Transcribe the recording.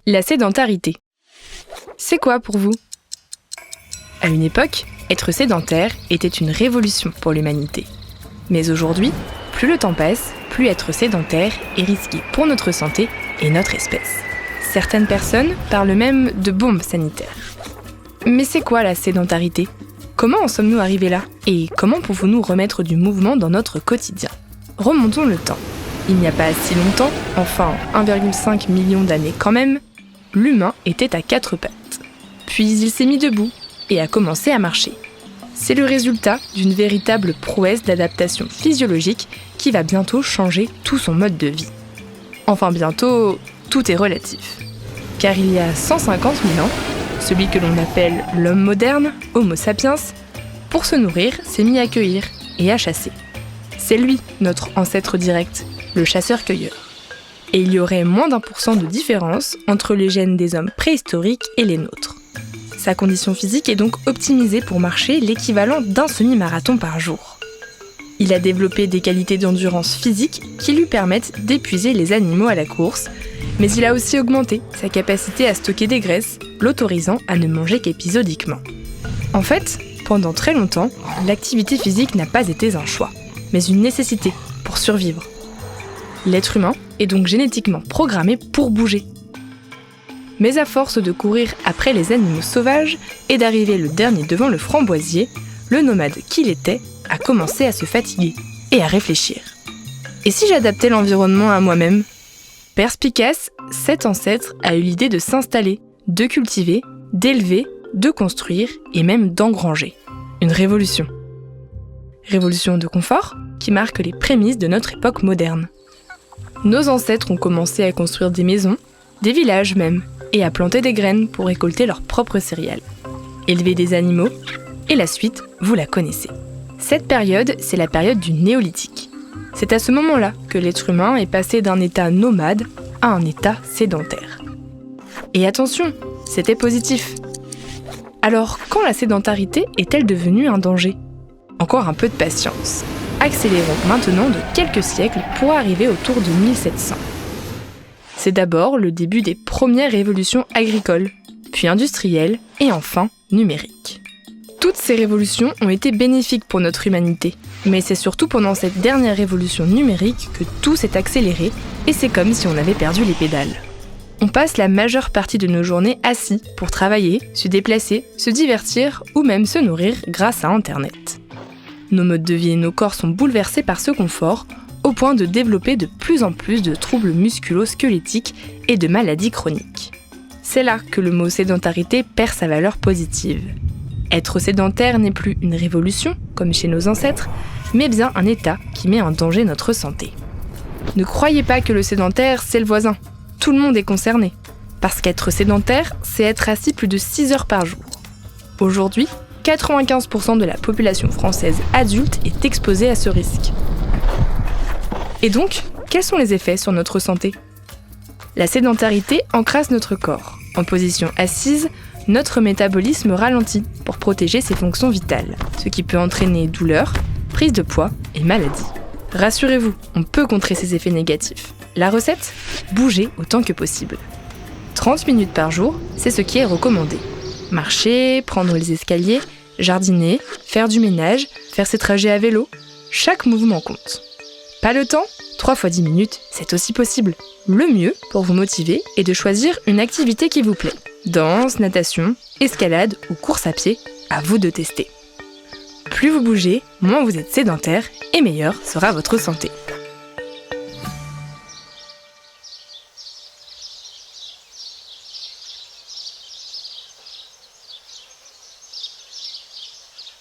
La sédentarité. C'est quoi pour vous ? À une époque, être sédentaire était une révolution pour l'humanité. Mais aujourd'hui, plus le temps passe, plus être sédentaire est risqué pour notre santé et notre espèce. Certaines personnes parlent même de bombe sanitaire. Mais c'est quoi la sédentarité ? Comment en sommes-nous arrivés là ? Et comment pouvons-nous remettre du mouvement dans notre quotidien ? Remontons le temps. Il n'y a pas si longtemps, enfin 1,5 million d'années quand même, l'humain était à 4 pattes. Puis il s'est mis debout et a commencé à marcher. C'est le résultat d'une véritable prouesse d'adaptation physiologique qui va bientôt changer tout son mode de vie. Enfin bientôt, tout est relatif. Car il y a 150 000 ans, celui que l'on appelle l'homme moderne, Homo sapiens, pour se nourrir, s'est mis à cueillir et à chasser. C'est lui, notre ancêtre direct, le chasseur-cueilleur. Et il y aurait moins d'1% de différence entre les gènes des hommes préhistoriques et les nôtres. Sa condition physique est donc optimisée pour marcher l'équivalent d'un semi-marathon par jour. Il a développé des qualités d'endurance physique qui lui permettent d'épuiser les animaux à la course, mais il a aussi augmenté sa capacité à stocker des graisses, l'autorisant à ne manger qu'épisodiquement. En fait, pendant très longtemps, l'activité physique n'a pas été un choix, mais une nécessité pour survivre. L'être humain est donc génétiquement programmé pour bouger. Mais à force de courir après les animaux sauvages et d'arriver le dernier devant le framboisier, le nomade qu'il était a commencé à se fatiguer et à réfléchir. Et si j'adaptais l'environnement à moi-même ? Perspicace, cet ancêtre a eu l'idée de s'installer, de cultiver, d'élever, de construire et même d'engranger. Une révolution. Révolution de confort qui marque les prémices de notre époque moderne. Nos ancêtres ont commencé à construire des maisons, des villages même, et à planter des graines pour récolter leurs propres céréales. Élever des animaux, et la suite, vous la connaissez. Cette période, c'est la période du néolithique. C'est à ce moment-là que l'être humain est passé d'un état nomade à un état sédentaire. Et attention, c'était positif. Alors, quand la sédentarité est-elle devenue un danger ? Encore un peu de patience. Accélérons maintenant de quelques siècles pour arriver autour de 1700. C'est d'abord le début des premières révolutions agricoles, puis industrielles et enfin numériques. Toutes ces révolutions ont été bénéfiques pour notre humanité, mais c'est surtout pendant cette dernière révolution numérique que tout s'est accéléré et c'est comme si on avait perdu les pédales. On passe la majeure partie de nos journées assis pour travailler, se déplacer, se divertir ou même se nourrir grâce à Internet. Nos modes de vie et nos corps sont bouleversés par ce confort, au point de développer de plus en plus de troubles musculo-squelettiques et de maladies chroniques. C'est là que le mot sédentarité perd sa valeur positive. Être sédentaire n'est plus une révolution, comme chez nos ancêtres, mais bien un état qui met en danger notre santé. Ne croyez pas que le sédentaire, c'est le voisin. Tout le monde est concerné. Parce qu'être sédentaire, c'est être assis plus de 6 heures par jour. Aujourd'hui, 95% de la population française adulte est exposée à ce risque. Et donc, quels sont les effets sur notre santé ? La sédentarité encrasse notre corps. En position assise, notre métabolisme ralentit pour protéger ses fonctions vitales, ce qui peut entraîner douleurs, prise de poids et maladies. Rassurez-vous, on peut contrer ces effets négatifs. La recette ? Bouger autant que possible. 30 minutes par jour, c'est ce qui est recommandé. Marcher, prendre les escaliers, jardiner, faire du ménage, faire ses trajets à vélo, chaque mouvement compte. Pas le temps ? 3 fois 10 minutes, c'est aussi possible. Le mieux pour vous motiver est de choisir une activité qui vous plaît. Danse, natation, escalade ou course à pied, à vous de tester. Plus vous bougez, moins vous êtes sédentaire et meilleure sera votre santé.